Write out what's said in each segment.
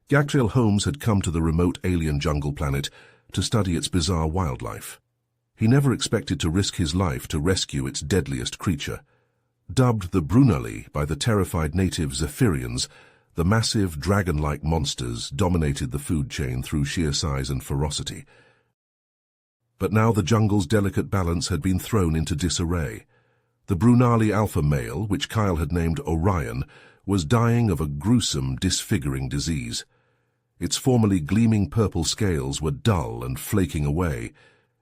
Gabriel Holmes had come to the remote alien jungle planet to study its bizarre wildlife. He never expected to risk his life to rescue its deadliest creature. Dubbed the Brunali by the terrified native Zephyrians, the massive, dragon-like monsters dominated the food chain through sheer size and ferocity. But now the jungle's delicate balance had been thrown into disarray. The Brunali alpha male, which Kyle had named Orion, was dying of a gruesome, disfiguring disease. Its formerly gleaming purple scales were dull and flaking away,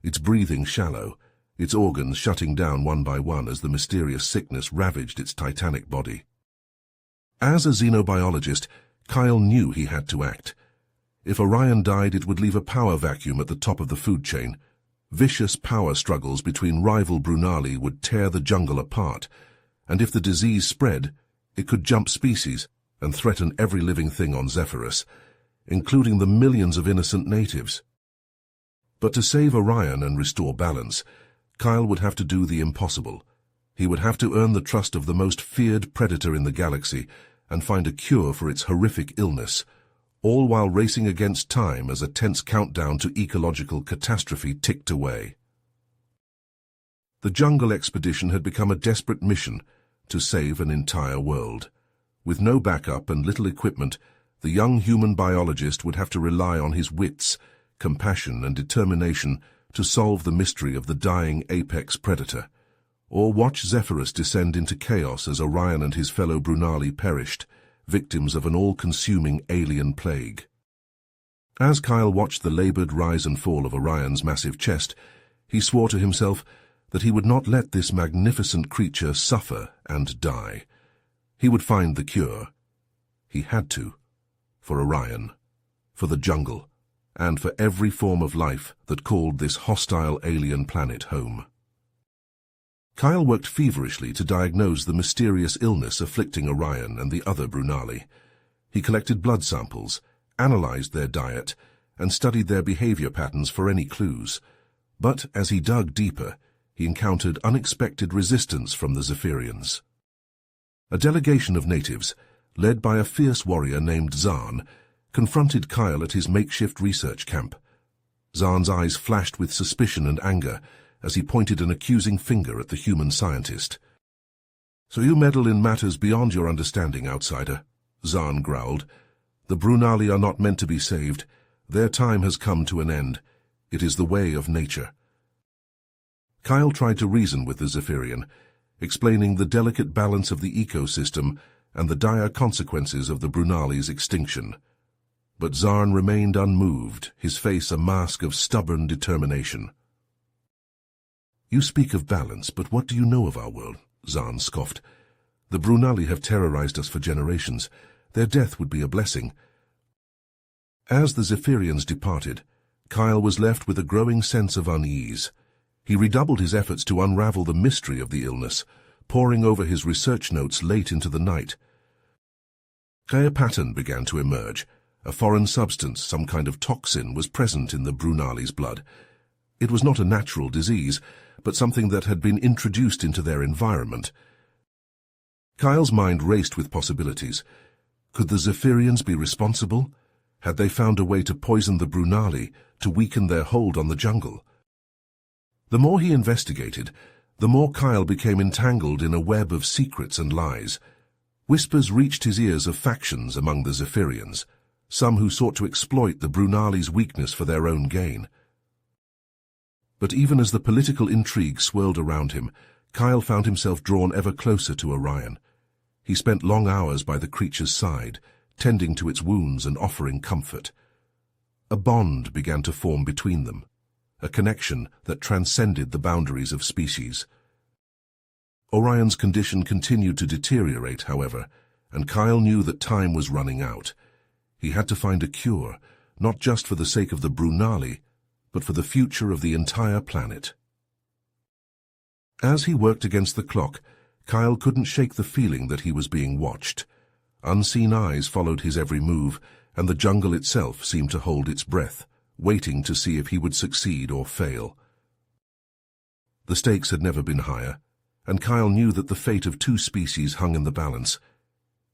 its breathing shallow, its organs shutting down one by one as the mysterious sickness ravaged its titanic body. As a xenobiologist, Kyle knew he had to act. If Orion died, it would leave a power vacuum at the top of the food chain. Vicious power struggles between rival Brunali would tear the jungle apart, and if the disease spread, it could jump species and threaten every living thing on Zephyrus, including the millions of innocent natives. But to save Orion and restore balance, Kyle would have to do the impossible. He would have to earn the trust of the most feared predator in the galaxy and find a cure for its horrific illness, all while racing against time as a tense countdown to ecological catastrophe ticked away. The jungle expedition had become a desperate mission to save an entire world. With no backup and little equipment, the young human biologist would have to rely on his wits, compassion, and determination to solve the mystery of the dying apex predator, or watch Zephyrus descend into chaos as Orion and his fellow Brunali perished, victims of an all-consuming alien plague. As Kyle watched the labored rise and fall of Orion's massive chest, he swore to himself that he would not let this magnificent creature suffer and die. He would find the cure. He had to. For Orion, for the jungle, and for every form of life that called this hostile alien planet home. Kyle worked feverishly to diagnose the mysterious illness afflicting Orion and the other Brunali. He collected blood samples, analyzed their diet, and studied their behavior patterns for any clues. But as he dug deeper, he encountered unexpected resistance from the Zephyrians. A delegation of natives, led by a fierce warrior named Zahn, confronted Kyle at his makeshift research camp. Zahn's eyes flashed with suspicion and anger as he pointed an accusing finger at the human scientist. "So you meddle in matters beyond your understanding, outsider," Zahn growled. "The Brunali are not meant to be saved. Their time has come to an end. It is the way of nature." Kyle tried to reason with the Zephyrian, explaining the delicate balance of the ecosystem and the dire consequences of the Brunali's extinction. But Zahn remained unmoved, his face a mask of stubborn determination. "You speak of balance, but what do you know of our world?" Zahn scoffed. "The Brunali have terrorized us for generations. Their death would be a blessing." As the Zephyrians departed, Kyle was left with a growing sense of unease. He redoubled his efforts to unravel the mystery of the illness, poring over his research notes late into the night. A pattern began to emerge. A foreign substance, some kind of toxin, was present in the Brunali's blood. It was not a natural disease, but something that had been introduced into their environment. Kyle's mind raced with possibilities. Could the Zephyrians be responsible? Had they found a way to poison the Brunali, to weaken their hold on the jungle? The more he investigated, the more Kyle became entangled in a web of secrets and lies. Whispers reached his ears of factions among the Zephyrians, some who sought to exploit the Brunali's weakness for their own gain. But even as the political intrigue swirled around him, Kyle found himself drawn ever closer to Orion. He spent long hours by the creature's side, tending to its wounds and offering comfort. A bond began to form between them, a connection that transcended the boundaries of species. Orion's condition continued to deteriorate, however, and Kyle knew that time was running out. He had to find a cure, not just for the sake of the Brunali, but for the future of the entire planet. As he worked against the clock, Kyle couldn't shake the feeling that he was being watched. Unseen eyes followed his every move, and the jungle itself seemed to hold its breath, waiting to see if he would succeed or fail. The stakes had never been higher, and Kyle knew that the fate of two species hung in the balance.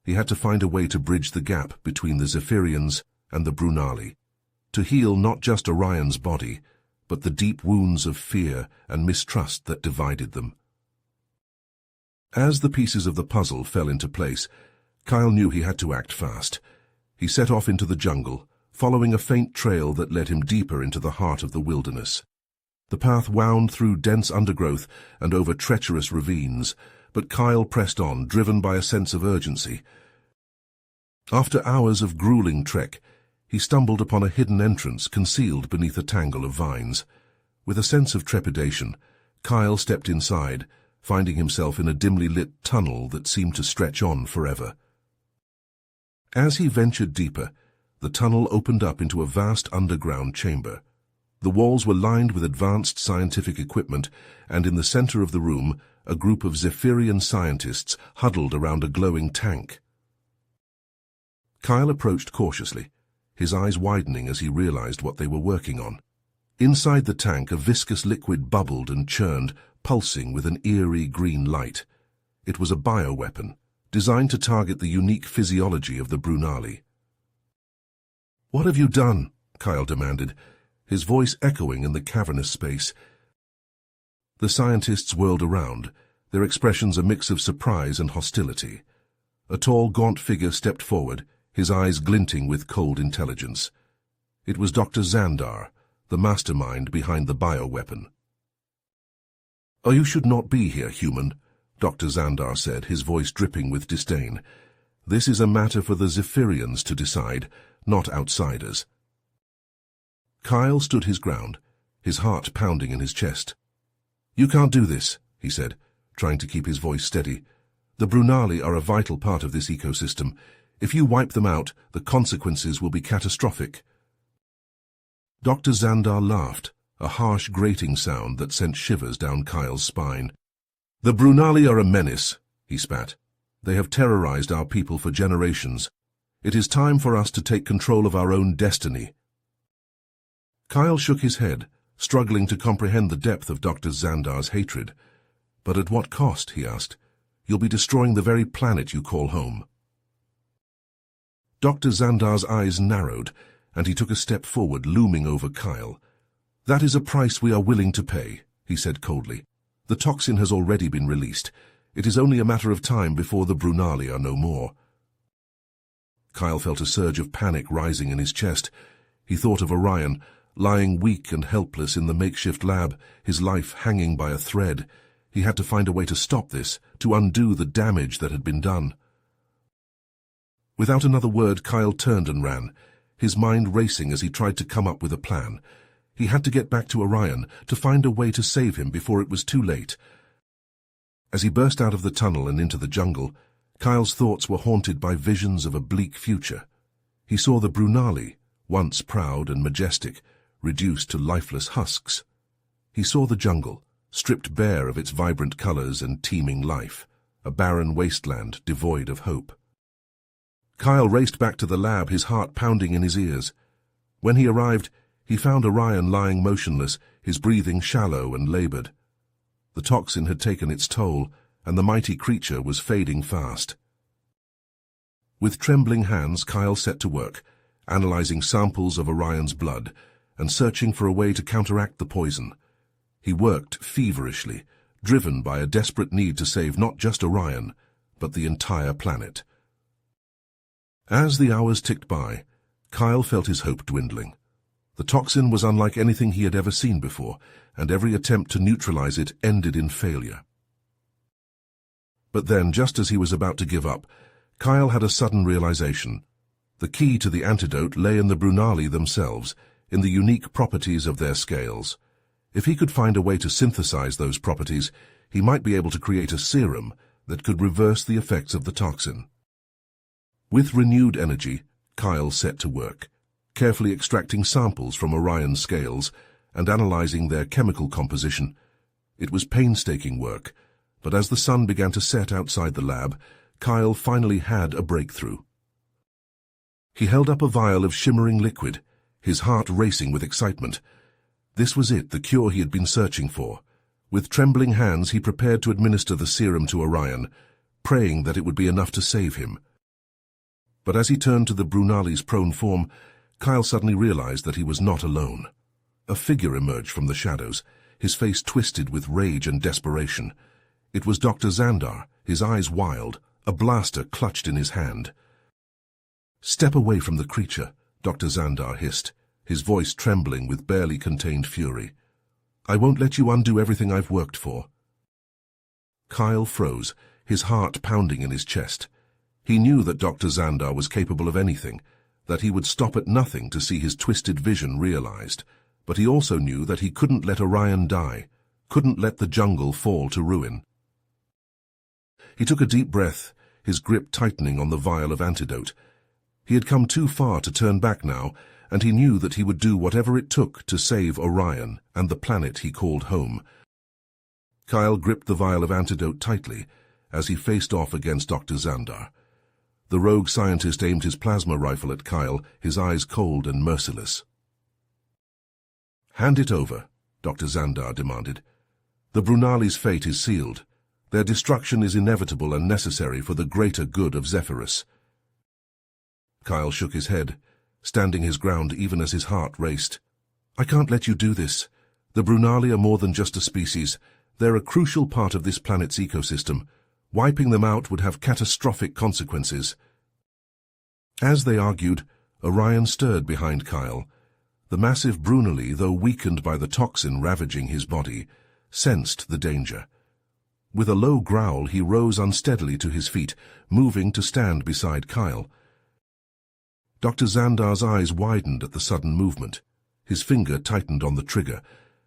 He had to find a way to bridge the gap between the Zephyrians and the Brunali, to heal not just Orion's body, but the deep wounds of fear and mistrust that divided them. As the pieces of the puzzle fell into place, Kyle knew he had to act fast. He set off into the jungle, following a faint trail that led him deeper into the heart of the wilderness. The path wound through dense undergrowth and over treacherous ravines, but Kyle pressed on, driven by a sense of urgency. After hours of grueling trek, he stumbled upon a hidden entrance concealed beneath a tangle of vines. With a sense of trepidation, Kyle stepped inside, finding himself in a dimly lit tunnel that seemed to stretch on forever. As he ventured deeper, the tunnel opened up into a vast underground chamber. The walls were lined with advanced scientific equipment, and in the center of the room, a group of Zephyrian scientists huddled around a glowing tank. Kyle approached cautiously, his eyes widening as he realized what they were working on. Inside the tank, a viscous liquid bubbled and churned, pulsing with an eerie green light. It was a bioweapon, designed to target the unique physiology of the Brunali. "What have you done?" Kyle demanded, his voice echoing in the cavernous space. The scientists whirled around, their expressions a mix of surprise and hostility. A tall, gaunt figure stepped forward, his eyes glinting with cold intelligence. It was Dr. Xandar, the mastermind behind the bioweapon. "You should not be here, human," Dr. Xandar said, his voice dripping with disdain. "This is a matter for the Zephyrians to decide, not outsiders." Kyle stood his ground, his heart pounding in his chest. "You can't do this," he said, trying to keep his voice steady. "The Brunali are a vital part of this ecosystem. If you wipe them out, the consequences will be catastrophic." Dr. Xandar laughed, a harsh grating sound that sent shivers down Kyle's spine. "The Brunali are a menace," he spat. "They have terrorized our people for generations. It is time for us to take control of our own destiny." Kyle shook his head, struggling to comprehend the depth of Dr. Xandar's hatred. "But at what cost?" he asked. "You'll be destroying the very planet you call home." Dr. Xandar's eyes narrowed, and he took a step forward, looming over Kyle. "That is a price we are willing to pay," he said coldly. "The toxin has already been released. It is only a matter of time before the Brunali are no more." Kyle felt a surge of panic rising in his chest. He thought of Orion, lying weak and helpless in the makeshift lab, his life hanging by a thread. He had to find a way to stop this, to undo the damage that had been done. Without another word, Kyle turned and ran, his mind racing as he tried to come up with a plan. He had to get back to Orion, to find a way to save him before it was too late. As he burst out of the tunnel and into the jungle, Kyle's thoughts were haunted by visions of a bleak future. He saw the Brunali, once proud and majestic, reduced to lifeless husks. He saw the jungle, stripped bare of its vibrant colors and teeming life, a barren wasteland devoid of hope. Kyle raced back to the lab, his heart pounding in his ears. When he arrived, he found Orion lying motionless, his breathing shallow and labored. The toxin had taken its toll, and the mighty creature was fading fast. With trembling hands, Kyle set to work, analyzing samples of Orion's blood and searching for a way to counteract the poison. He worked feverishly, driven by a desperate need to save not just Orion, but the entire planet. As the hours ticked by, Kyle felt his hope dwindling. The toxin was unlike anything he had ever seen before, and every attempt to neutralize it ended in failure. But then, just as he was about to give up, Kyle had a sudden realization. The key to the antidote lay in the Brunali themselves, in the unique properties of their scales. If he could find a way to synthesize those properties, he might be able to create a serum that could reverse the effects of the toxin. With renewed energy, Kyle set to work, carefully extracting samples from Orion's scales and analyzing their chemical composition. It was painstaking work, but as the sun began to set outside the lab, Kyle finally had a breakthrough. He held up a vial of shimmering liquid, his heart racing with excitement. This was it, the cure he had been searching for. With trembling hands, he prepared to administer the serum to Orion, praying that it would be enough to save him. But as he turned to the Brunali's prone form, Kyle suddenly realized that he was not alone. A figure emerged from the shadows, his face twisted with rage and desperation. It was Dr. Xandar, his eyes wild, a blaster clutched in his hand. "Step away from the creature," Dr. Xandar hissed, his voice trembling with barely contained fury. "I won't let you undo everything I've worked for." Kyle froze, his heart pounding in his chest. He knew that Dr. Xandar was capable of anything, that he would stop at nothing to see his twisted vision realized, but he also knew that he couldn't let Orion die, couldn't let the jungle fall to ruin. He took a deep breath, his grip tightening on the vial of antidote. He had come too far to turn back now, and he knew that he would do whatever it took to save Orion and the planet he called home. Kyle gripped the vial of antidote tightly as he faced off against Dr. Xandar. The rogue scientist aimed his plasma rifle at Kyle, his eyes cold and merciless. "Hand it over," Dr. Xandar demanded. "The Brunali's fate is sealed. Their destruction is inevitable and necessary for the greater good of Zephyrus." Kyle shook his head, standing his ground even as his heart raced. "I can't let you do this. The Brunali are more than just a species. They're a crucial part of this planet's ecosystem. Wiping them out would have catastrophic consequences." As they argued, Orion stirred behind Kyle. The massive Brunali, though weakened by the toxin ravaging his body, sensed the danger. With a low growl, he rose unsteadily to his feet, moving to stand beside Kyle. Dr. Xandar's eyes widened at the sudden movement. His finger tightened on the trigger,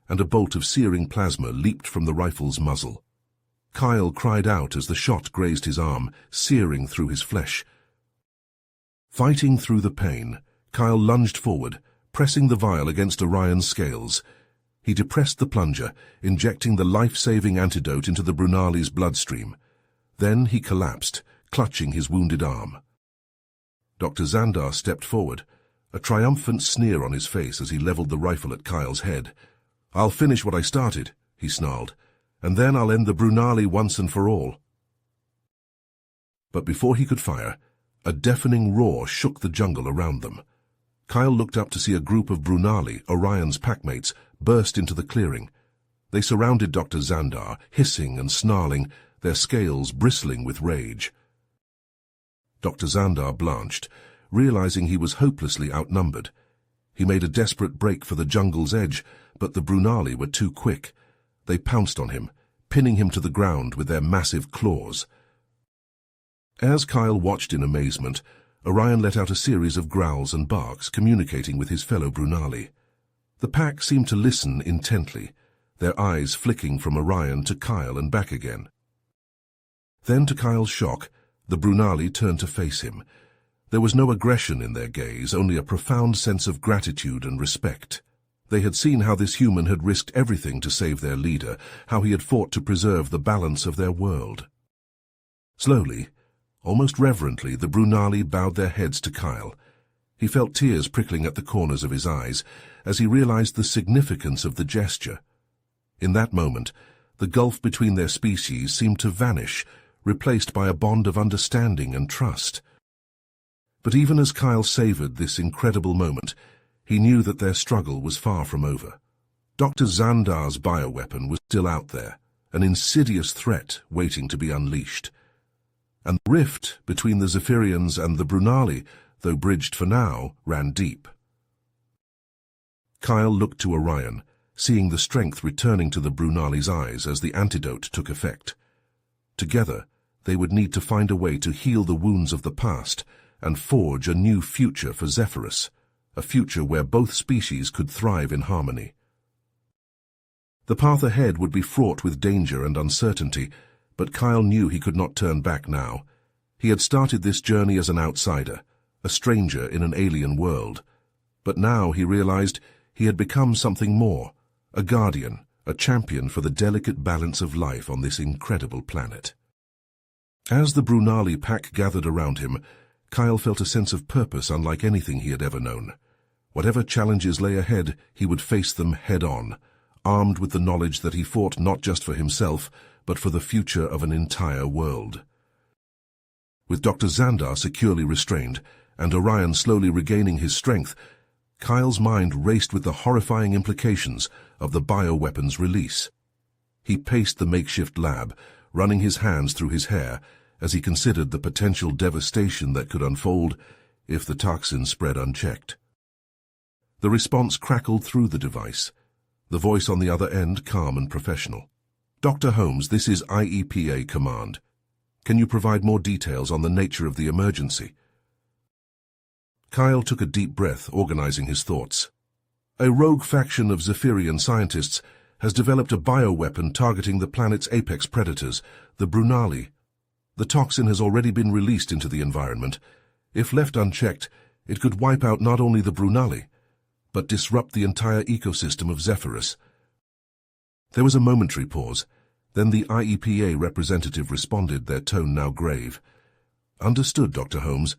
and a bolt of searing plasma leaped from the rifle's muzzle. Kyle cried out as the shot grazed his arm, searing through his flesh. Fighting through the pain, Kyle lunged forward, pressing the vial against Orion's scales. He depressed the plunger, injecting the life-saving antidote into the Brunali's bloodstream. Then he collapsed, clutching his wounded arm. Dr. Xandar stepped forward, a triumphant sneer on his face as he leveled the rifle at Kyle's head. "I'll finish what I started," he snarled, "and then I'll end the Brunali once and for all." But before he could fire, a deafening roar shook the jungle around them. Kyle looked up to see a group of Brunali, Orion's packmates, burst into the clearing. They surrounded Dr. Xandar, hissing and snarling, their scales bristling with rage. Dr. Xandar blanched, realizing he was hopelessly outnumbered. He made a desperate break for the jungle's edge, but the Brunali were too quick. They pounced on him, pinning him to the ground with their massive claws. As Kyle watched in amazement, Orion let out a series of growls and barks, communicating with his fellow Brunali. The pack seemed to listen intently, their eyes flicking from Orion to Kyle and back again. Then, to Kyle's shock, the Brunali turned to face him. There was no aggression in their gaze, only a profound sense of gratitude and respect. They had seen how this human had risked everything to save their leader, how he had fought to preserve the balance of their world. Slowly, almost reverently, the Brunali bowed their heads to Kyle. He felt tears prickling at the corners of his eyes as he realized the significance of the gesture. In that moment, the gulf between their species seemed to vanish, replaced by a bond of understanding and trust. But even as Kyle savored this incredible moment, he knew that their struggle was far from over. Dr. Xandar's bioweapon was still out there, an insidious threat waiting to be unleashed. And the rift between the Zephyrians and the Brunali, though bridged for now, ran deep. Kyle looked to Orion, seeing the strength returning to the Brunali's eyes as the antidote took effect. Together, they would need to find a way to heal the wounds of the past and forge a new future for Zephyrus, a future where both species could thrive in harmony. The path ahead would be fraught with danger and uncertainty, but Kyle knew he could not turn back now. He had started this journey as an outsider, a stranger in an alien world. But now he realized he had become something more, a guardian, a champion for the delicate balance of life on this incredible planet. As the Brunali pack gathered around him, Kyle felt a sense of purpose unlike anything he had ever known. Whatever challenges lay ahead, he would face them head-on, armed with the knowledge that he fought not just for himself, but for the future of an entire world. With Dr. Xandar securely restrained, and Orion slowly regaining his strength, Kyle's mind raced with the horrifying implications of the bioweapon's release. He paced the makeshift lab, running his hands through his hair as he considered the potential devastation that could unfold if the toxin spread unchecked. The response crackled through the device, the voice on the other end calm and professional. "Dr. Holmes, this is IEPA Command. Can you provide more details on the nature of the emergency?" Kyle took a deep breath, organizing his thoughts. A rogue faction of Zephyrian scientists has developed a bioweapon targeting the planet's apex predators, the Brunali. The toxin has already been released into the environment. If left unchecked, it could wipe out not only the Brunali, but disrupt the entire ecosystem of Zephyrus. There was a momentary pause. Then the IEPA representative responded, their tone now grave. "Understood, Dr. Holmes.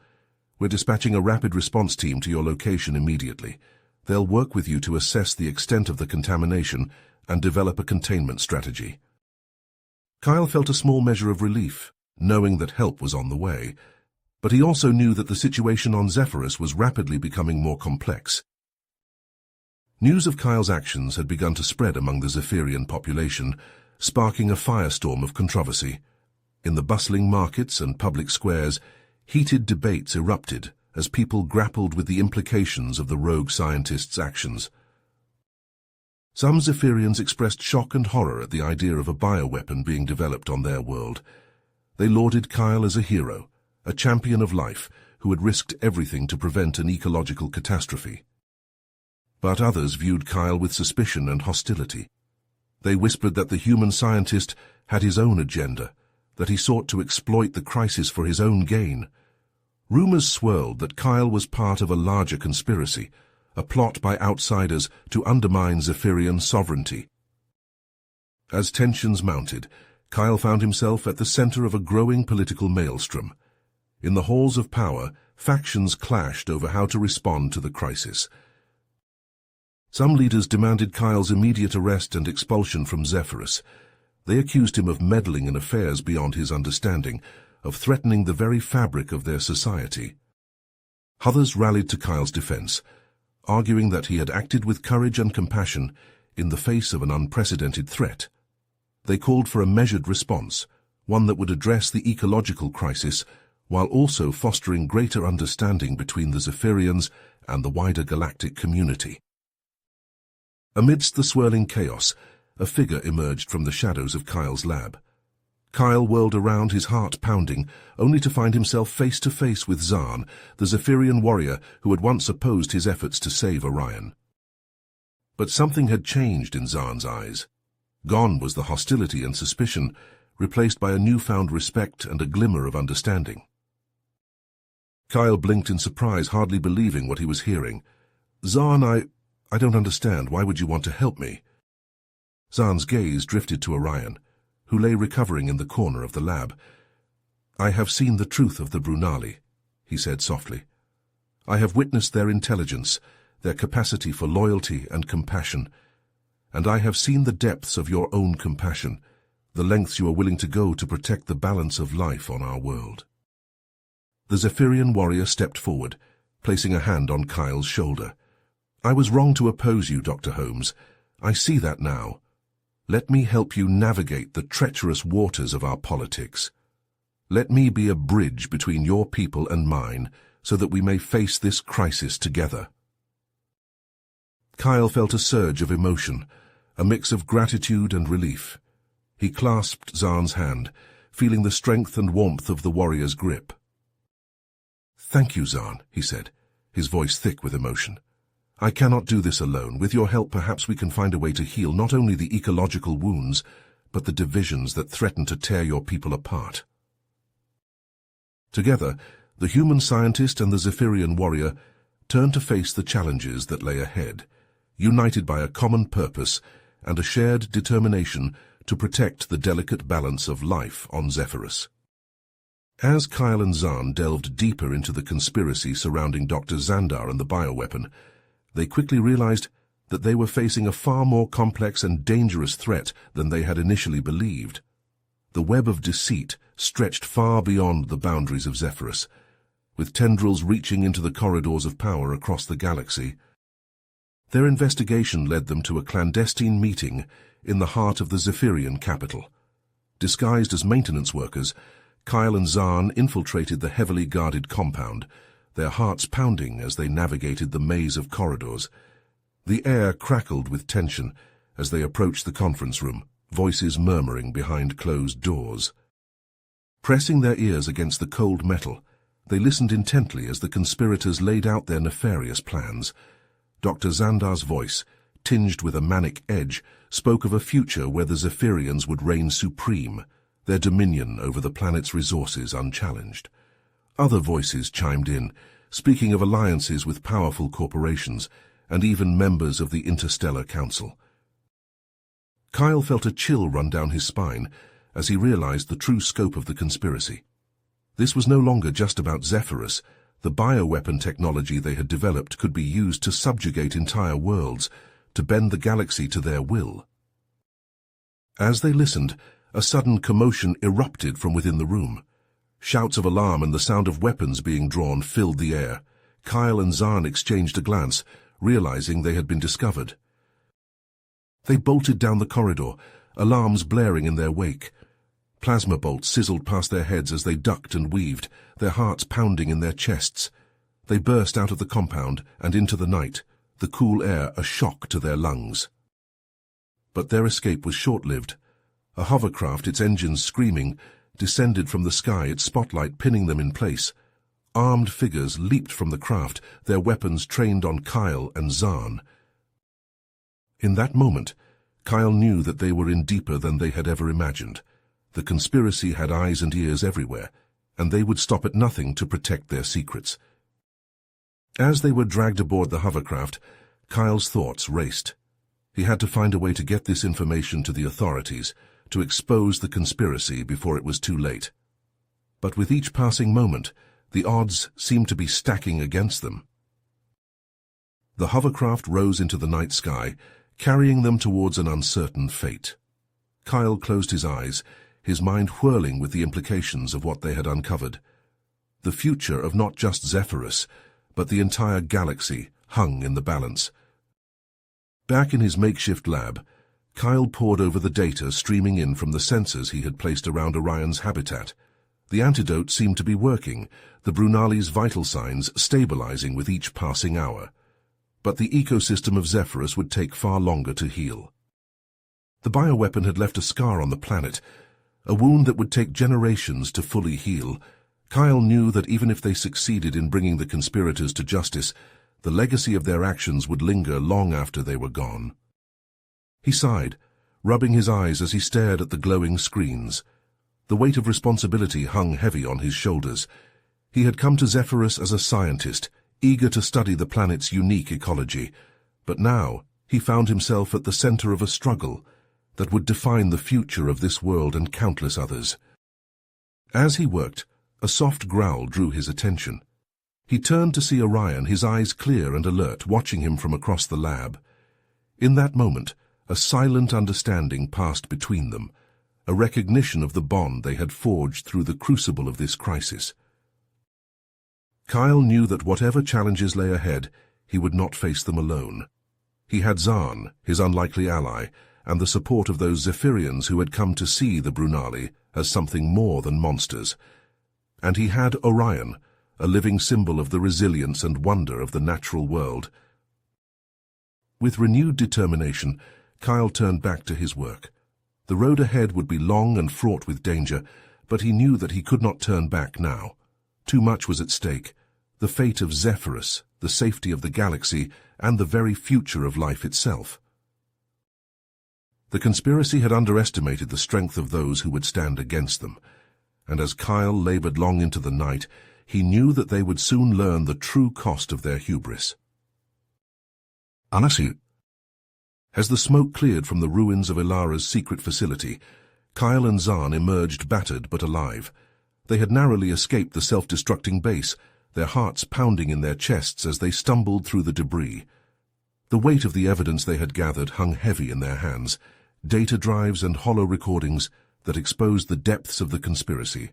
We're dispatching a rapid response team to your location immediately. They'll work with you to assess the extent of the contamination and develop a containment strategy." Kyle felt a small measure of relief, knowing that help was on the way, but he also knew that the situation on Zephyrus was rapidly becoming more complex. News of Kyle's actions had begun to spread among the Zephyrian population, sparking a firestorm of controversy. In the bustling markets and public squares, heated debates erupted as people grappled with the implications of the rogue scientist's actions. Some Zephyrians expressed shock and horror at the idea of a bioweapon being developed on their world. They lauded Kyle as a hero, a champion of life who had risked everything to prevent an ecological catastrophe. But others viewed Kyle with suspicion and hostility. They whispered that the human scientist had his own agenda, that he sought to exploit the crisis for his own gain. Rumors swirled that Kyle was part of a larger conspiracy, a plot by outsiders to undermine Zephyrian sovereignty. As tensions mounted, Kyle found himself at the center of a growing political maelstrom. In the halls of power, factions clashed over how to respond to the crisis. Some leaders demanded Kyle's immediate arrest and expulsion from Zephyrus. They accused him of meddling in affairs beyond his understanding, of threatening the very fabric of their society. Others rallied to Kyle's defense, arguing that he had acted with courage and compassion in the face of an unprecedented threat. They called for a measured response, one that would address the ecological crisis while also fostering greater understanding between the Zephyrians and the wider galactic community. Amidst the swirling chaos, a figure emerged from the shadows of Kyle's lab. Kyle whirled around, his heart pounding, only to find himself face to face with Zahn, the Zephyrian warrior who had once opposed his efforts to save Orion. But something had changed in Zahn's eyes. Gone was the hostility and suspicion, replaced by a newfound respect and a glimmer of understanding. Kyle blinked in surprise, hardly believing what he was hearing. "Zahn, I don't understand. Why would you want to help me?" Zahn's gaze drifted to Orion, who lay recovering in the corner of the lab. "I have seen the truth of the Brunali," he said softly. "I have witnessed their intelligence, their capacity for loyalty and compassion, and I have seen the depths of your own compassion, the lengths you are willing to go to protect the balance of life on our world." The Zephyrian warrior stepped forward, placing a hand on Kyle's shoulder. "I was wrong to oppose you, Dr. Holmes. I see that now. Let me help you navigate the treacherous waters of our politics. Let me be a bridge between your people and mine, so that we may face this crisis together." Kyle felt a surge of emotion, a mix of gratitude and relief. He clasped Zahn's hand, feeling the strength and warmth of the warrior's grip. "Thank you, Zahn," he said, his voice thick with emotion. "I cannot do this alone. With your help, perhaps we can find a way to heal not only the ecological wounds, but the divisions that threaten to tear your people apart." Together, the human scientist and the Zephyrian warrior turned to face the challenges that lay ahead, united by a common purpose and a shared determination to protect the delicate balance of life on Zephyrus. As Kyle and Zahn delved deeper into the conspiracy surrounding Dr. Xandar and the bioweapon, they quickly realized that they were facing a far more complex and dangerous threat than they had initially believed. The web of deceit stretched far beyond the boundaries of Zephyrus, with tendrils reaching into the corridors of power across the galaxy. Their investigation led them to a clandestine meeting in the heart of the Zephyrian capital. Disguised as maintenance workers, Kyle and Zahn infiltrated the heavily guarded compound, their hearts pounding as they navigated the maze of corridors. The air crackled with tension as they approached the conference room, voices murmuring behind closed doors. Pressing their ears against the cold metal, they listened intently as the conspirators laid out their nefarious plans. Dr. Xandar's voice, tinged with a manic edge, spoke of a future where the Zephyrians would reign supreme, their dominion over the planet's resources unchallenged. Other voices chimed in, speaking of alliances with powerful corporations and even members of the Interstellar Council. Kyle felt a chill run down his spine as he realized the true scope of the conspiracy. This was no longer just about Zephyrus. The bioweapon technology they had developed could be used to subjugate entire worlds, to bend the galaxy to their will. As they listened, a sudden commotion erupted from within the room. Shouts of alarm and the sound of weapons being drawn filled the air. Kyle and Zahn exchanged a glance, realizing they had been discovered. They bolted down the corridor, alarms blaring in their wake. Plasma bolts sizzled past their heads as they ducked and weaved, their hearts pounding in their chests. They burst out of the compound and into the night, the cool air a shock to their lungs. But their escape was short-lived. A hovercraft, its engines screaming, descended from the sky, its spotlight pinning them in place. Armed figures leaped from the craft, their weapons trained on Kyle and Zahn. In that moment, Kyle knew that they were in deeper than they had ever imagined. The conspiracy had eyes and ears everywhere, and they would stop at nothing to protect their secrets. As they were dragged aboard the hovercraft, Kyle's thoughts raced. He had to find a way to get this information to the authorities, to expose the conspiracy before it was too late. But with each passing moment, the odds seemed to be stacking against them. The hovercraft rose into the night sky, carrying them towards an uncertain fate. Kyle closed his eyes, his mind whirling with the implications of what they had uncovered. The future of not just Zephyrus, but the entire galaxy hung in the balance. Back in his makeshift lab, Kyle pored over the data streaming in from the sensors he had placed around Orion's habitat. The antidote seemed to be working, the Brunali's vital signs stabilizing with each passing hour. But the ecosystem of Zephyrus would take far longer to heal. The bioweapon had left a scar on the planet, a wound that would take generations to fully heal. Kyle knew that even if they succeeded in bringing the conspirators to justice, the legacy of their actions would linger long after they were gone. He sighed, rubbing his eyes as he stared at the glowing screens. The weight of responsibility hung heavy on his shoulders. He had come to Zephyrus as a scientist, eager to study the planet's unique ecology, but now he found himself at the center of a struggle that would define the future of this world and countless others. As he worked, a soft growl drew his attention. He turned to see Orion, his eyes clear and alert, watching him from across the lab. In that moment, a silent understanding passed between them, a recognition of the bond they had forged through the crucible of this crisis. Kyle knew that whatever challenges lay ahead, he would not face them alone. He had Zahn, his unlikely ally, and the support of those Zephyrians who had come to see the Brunali as something more than monsters. And he had Orion, a living symbol of the resilience and wonder of the natural world. With renewed determination, Kyle turned back to his work. The road ahead would be long and fraught with danger, but he knew that he could not turn back now. Too much was at stake: the fate of Zephyrus, the safety of the galaxy, and the very future of life itself. The conspiracy had underestimated the strength of those who would stand against them, and as Kyle labored long into the night, he knew that they would soon learn the true cost of their hubris. Anasu. As the smoke cleared from the ruins of Ilara's secret facility, Kyle and Zahn emerged battered but alive. They had narrowly escaped the self-destructing base, their hearts pounding in their chests as they stumbled through the debris. The weight of the evidence they had gathered hung heavy in their hands, data drives and hollow recordings that exposed the depths of the conspiracy.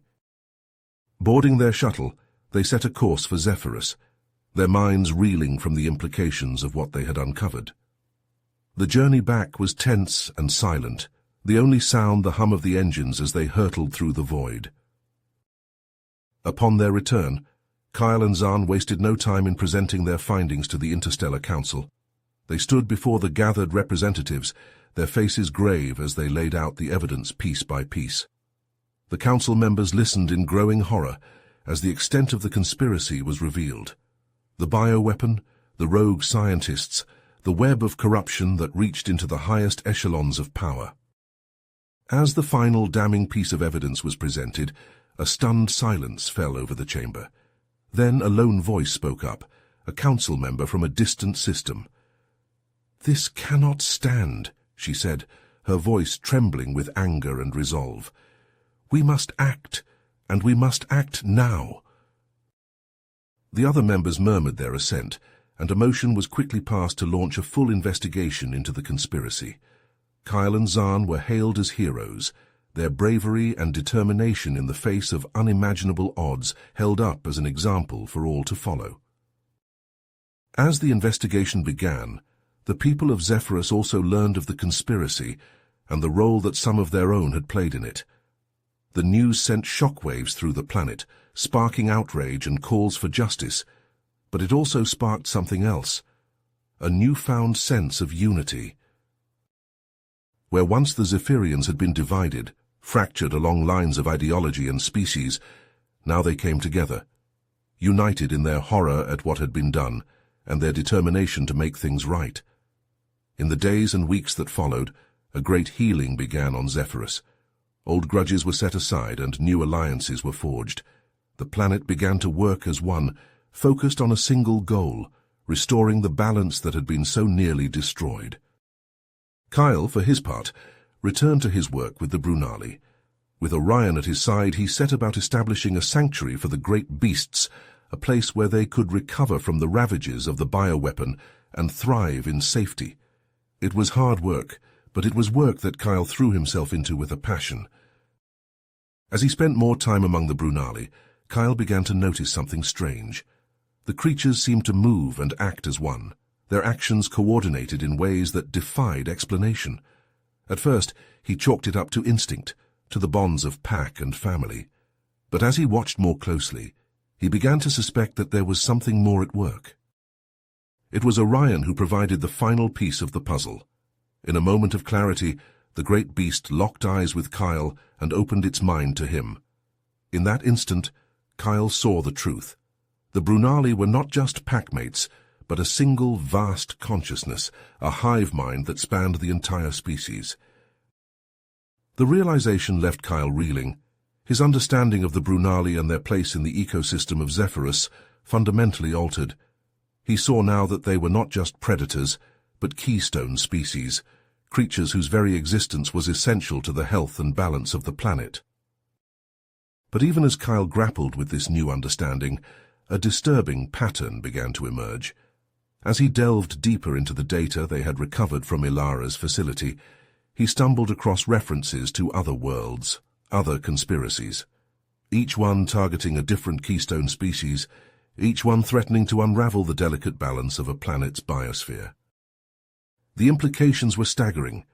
Boarding their shuttle, they set a course for Zephyrus. their minds reeling from the implications of what they had uncovered. The journey back was tense and silent, the only sound the hum of the engines as they hurtled through the void. Upon their return, Kyle and Zahn wasted no time in presenting their findings to the Interstellar Council. They stood before the gathered representatives, their faces grave as they laid out the evidence piece by piece. The council members listened in growing horror as the extent of the conspiracy was revealed. The bioweapon, the rogue scientists, the web of corruption that reached into the highest echelons of power. As the final damning piece of evidence was presented, a stunned silence fell over the chamber. Then a lone voice spoke up, a council member from a distant system. "This cannot stand," she said, her voice trembling with anger and resolve. "We must act, and we must act now." The other members murmured their assent, and a motion was quickly passed to launch a full investigation into the conspiracy. Kyle and Zahn were hailed as heroes, their bravery and determination in the face of unimaginable odds held up as an example for all to follow. As the investigation began, the people of Zephyrus also learned of the conspiracy and the role that some of their own had played in it. The news sent shockwaves through the planet, sparking outrage and calls for justice, but it also sparked something else, a newfound sense of unity. Where once the Zephyrians had been divided, fractured along lines of ideology and species, now they came together, united in their horror at what had been done and their determination to make things right. In the days and weeks that followed, a great healing began on Zephyrus. Old grudges were set aside and new alliances were forged. The planet began to work as one, focused on a single goal, restoring the balance that had been so nearly destroyed. Kyle, for his part, returned to his work with the Brunali. With Orion at his side, he set about establishing a sanctuary for the great beasts, a place where they could recover from the ravages of the bioweapon and thrive in safety. It was hard work, but it was work that Kyle threw himself into with a passion. As he spent more time among the Brunali, Kyle began to notice something strange. The creatures seemed to move and act as one, their actions coordinated in ways that defied explanation. At first, he chalked it up to instinct, to the bonds of pack and family. But as he watched more closely, he began to suspect that there was something more at work. It was Orion who provided the final piece of the puzzle. In a moment of clarity, the great beast locked eyes with Kyle and opened its mind to him. In that instant, Kyle saw the truth. The Brunali were not just packmates, but a single vast consciousness, a hive mind that spanned the entire species. The realization left Kyle reeling. His understanding of the Brunali and their place in the ecosystem of Zephyrus fundamentally altered. He saw now that they were not just predators, but keystone species, creatures whose very existence was essential to the health and balance of the planet. But even as Kyle grappled with this new understanding, a disturbing pattern began to emerge. As he delved deeper into the data they had recovered from Ilara's facility, he stumbled across references to other worlds, other conspiracies, each one targeting a different keystone species, each one threatening to unravel the delicate balance of a planet's biosphere. The implications were staggering.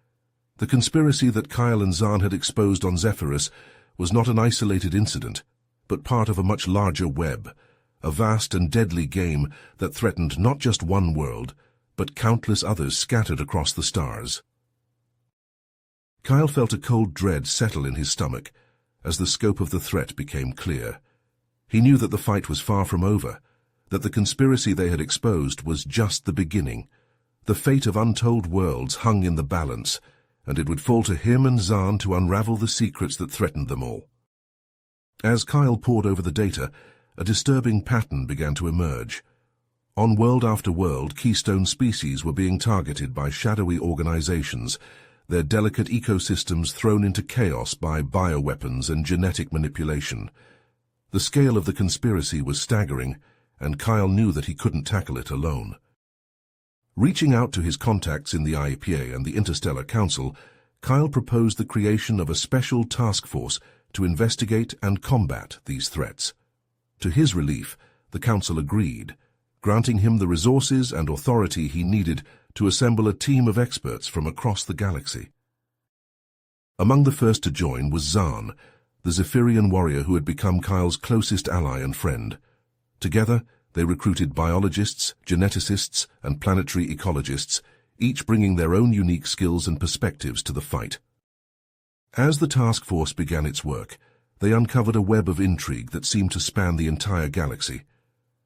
The conspiracy that Kyle and Zahn had exposed on Zephyrus was not an isolated incident, but part of a much larger web, a vast and deadly game that threatened not just one world, but countless others scattered across the stars. Kyle felt a cold dread settle in his stomach as the scope of the threat became clear. He knew that the fight was far from over, that the conspiracy they had exposed was just the beginning. The fate of untold worlds hung in the balance, and it would fall to him and Zahn to unravel the secrets that threatened them all. As Kyle pored over the data, a disturbing pattern began to emerge. On world after world, keystone species were being targeted by shadowy organizations, their delicate ecosystems thrown into chaos by bioweapons and genetic manipulation. The scale of the conspiracy was staggering, and Kyle knew that he couldn't tackle it alone. Reaching out to his contacts in the IEPA and the Interstellar Council, Kyle proposed the creation of a special task force to investigate and combat these threats. To his relief, the Council agreed. granting him the resources and authority he needed to assemble a team of experts from across the galaxy. Among the first to join was Zaan, the Zephyrian warrior who had become Kyle's closest ally and friend. Together, they recruited biologists, geneticists, and planetary ecologists, each bringing their own unique skills and perspectives to the fight. As the task force began its work, they uncovered a web of intrigue that seemed to span the entire galaxy.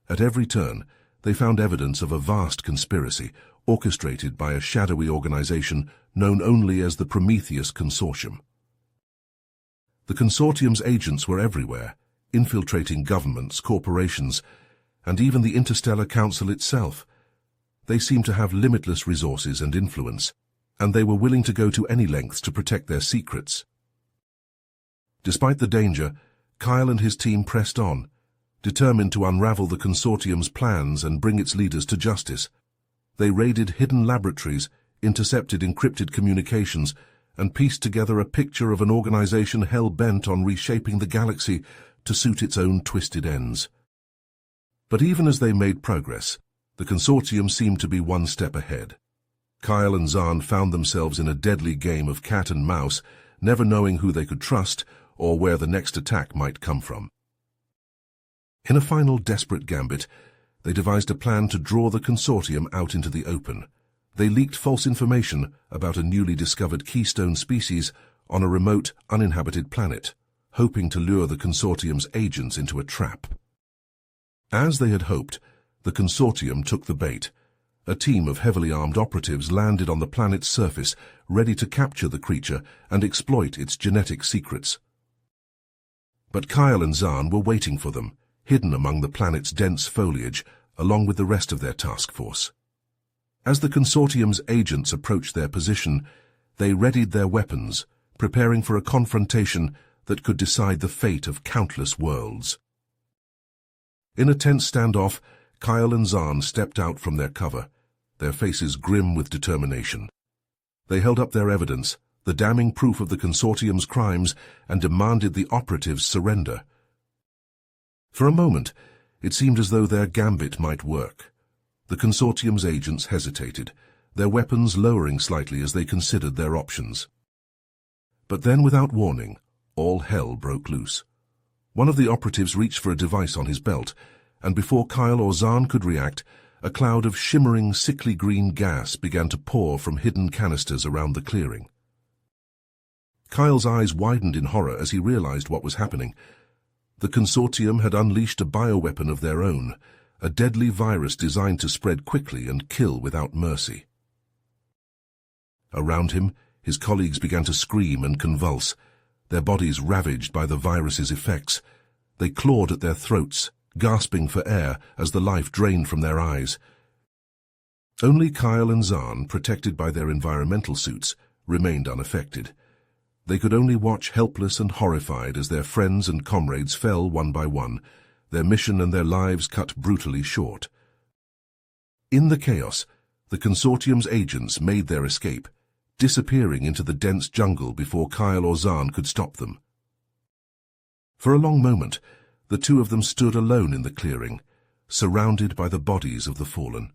At every turn, they found evidence of a vast conspiracy, orchestrated by a shadowy organization known only as the Prometheus Consortium. The Consortium's agents were everywhere, infiltrating governments, corporations, and even the Interstellar Council itself. They seemed to have limitless resources and influence, and they were willing to go to any lengths to protect their secrets. Despite the danger, Kyle and his team pressed on, determined to unravel the Consortium's plans and bring its leaders to justice. They raided hidden laboratories, intercepted encrypted communications, and pieced together a picture of an organization hell-bent on reshaping the galaxy to suit its own twisted ends. But even as they made progress, the Consortium seemed to be one step ahead. Kyle and Zaan found themselves in a deadly game of cat and mouse, never knowing who they could trust or where the next attack might come from. In a final desperate gambit, they devised a plan to draw the Consortium out into the open. They leaked false information about a newly discovered keystone species on a remote, uninhabited planet, hoping to lure the Consortium's agents into a trap. As they had hoped, the Consortium took the bait. A team of heavily armed operatives landed on the planet's surface, ready to capture the creature and exploit its genetic secrets. But Kyle and Zaan were waiting for them, hidden among the planet's dense foliage, along with the rest of their task force. As the Consortium's agents approached their position, they readied their weapons, preparing for a confrontation that could decide the fate of countless worlds. In a tense standoff, Kyle and Zaan stepped out from their cover, their faces grim with determination. They held up their evidence, the damning proof of the Consortium's crimes, and demanded the operatives surrender. For a moment, it seemed as though their gambit might work. The Consortium's agents hesitated, their weapons lowering slightly as they considered their options. But then, without warning, all hell broke loose. One of the operatives reached for a device on his belt, and before Kyle or Zaan could react, a cloud of shimmering, sickly green gas began to pour from hidden canisters around the clearing. Kyle's eyes widened in horror as he realized what was happening. The Consortium had unleashed a bioweapon of their own, a deadly virus designed to spread quickly and kill without mercy. Around him, his colleagues began to scream and convulse, their bodies ravaged by the virus's effects. They clawed at their throats, gasping for air as the life drained from their eyes. Only Kyle and Zaan, protected by their environmental suits, remained unaffected. They could only watch helpless and horrified as their friends and comrades fell one by one, their mission and their lives cut brutally short. In the chaos, the Consortium's agents made their escape, disappearing into the dense jungle before Kyle or Zaan could stop them. For a long moment, the two of them stood alone in the clearing, surrounded by the bodies of the fallen.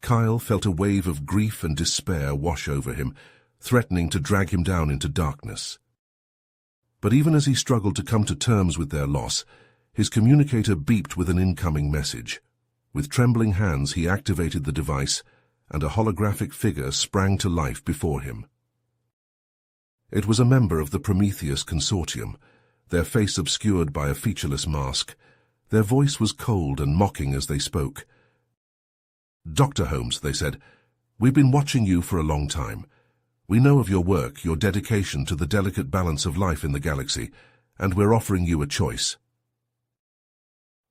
Kyle felt a wave of grief and despair wash over him, threatening to drag him down into darkness. But even as he struggled to come to terms with their loss, his communicator beeped with an incoming message. With trembling hands, he activated the device, and a holographic figure sprang to life before him. It was a member of the Prometheus Consortium, their face obscured by a featureless mask. Their voice was cold and mocking as they spoke. "Dr. Holmes," they said, "we've been watching you for a long time. We know of your work, your dedication to the delicate balance of life in the galaxy, and we're offering you a choice."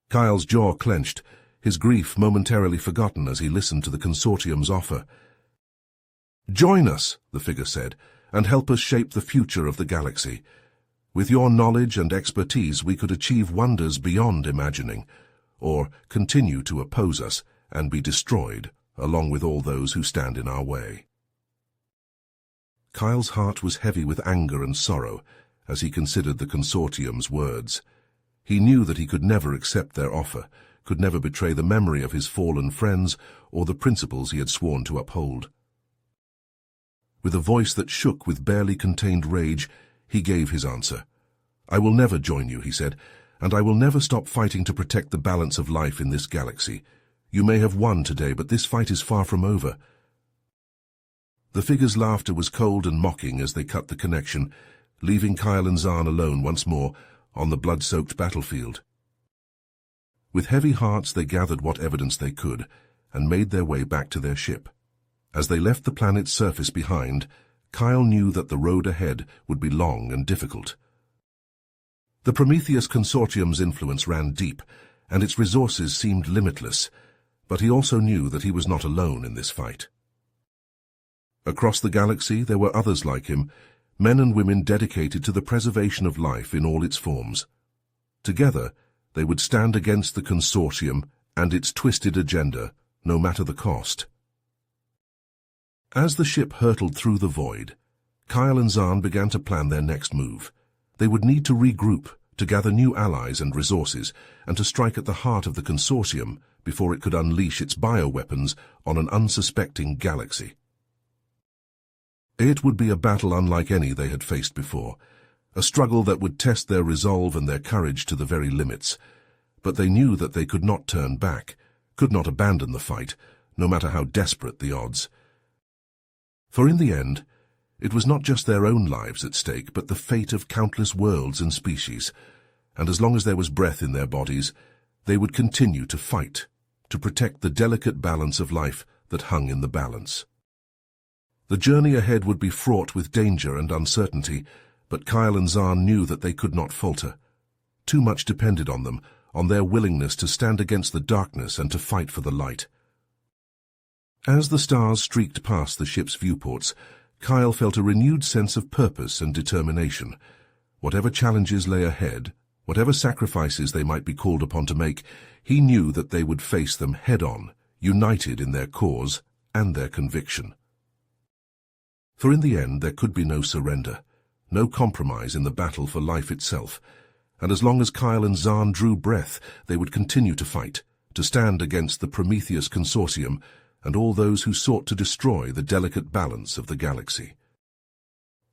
Kyle's jaw clenched, his grief momentarily forgotten as he listened to the Consortium's offer. "Join us," the figure said, "and help us shape the future of the galaxy. With your knowledge and expertise, we could achieve wonders beyond imagining, or continue to oppose us and be destroyed, along with all those who stand in our way." Kyle's heart was heavy with anger and sorrow as he considered the Consortium's words. He knew that he could never accept their offer, could never betray the memory of his fallen friends or the principles he had sworn to uphold. With a voice that shook with barely contained rage, he gave his answer. "I will never join you," he said, "and I will never stop fighting to protect the balance of life in this galaxy. You may have won today, but this fight is far from over." The figure's laughter was cold and mocking as they cut the connection, leaving Kyle and Zahn alone once more on the blood-soaked battlefield. With heavy hearts they gathered what evidence they could and made their way back to their ship. As they left the planet's surface behind, Kyle knew that the road ahead would be long and difficult. The Prometheus Consortium's influence ran deep, and its resources seemed limitless, but he also knew that he was not alone in this fight. Across the galaxy there were others like him, men and women dedicated to the preservation of life in all its forms. Together, they would stand against the Consortium and its twisted agenda, no matter the cost. As the ship hurtled through the void, Kyle and Zahn began to plan their next move. They would need to regroup, to gather new allies and resources, and to strike at the heart of the Consortium before it could unleash its bioweapons on an unsuspecting galaxy. It would be a battle unlike any they had faced before, a struggle that would test their resolve and their courage to the very limits. But they knew that they could not turn back, could not abandon the fight, no matter how desperate the odds. For in the end, it was not just their own lives at stake, but the fate of countless worlds and species, and as long as there was breath in their bodies, they would continue to fight, to protect the delicate balance of life that hung in the balance. The journey ahead would be fraught with danger and uncertainty, but Kyle and Zahn knew that they could not falter. Too much depended on them, on their willingness to stand against the darkness and to fight for the light. As the stars streaked past the ship's viewports, Kyle felt a renewed sense of purpose and determination. Whatever challenges lay ahead, whatever sacrifices they might be called upon to make, he knew that they would face them head-on, united in their cause and their conviction. For in the end there could be no surrender, no compromise in the battle for life itself, and as long as Kyle and Zahn drew breath, they would continue to fight, to stand against the Prometheus Consortium and all those who sought to destroy the delicate balance of the galaxy.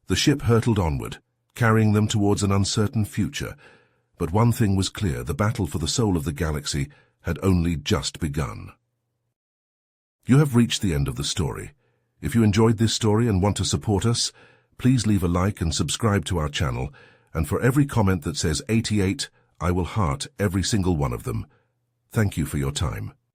The ship hurtled onward, carrying them towards an uncertain future, but one thing was clear: the battle for the soul of the galaxy had only just begun. You have reached the end of the story. If you enjoyed this story and want to support us, please leave a like and subscribe to our channel, and for every comment that says 88, I will heart every single one of them. Thank you for your time.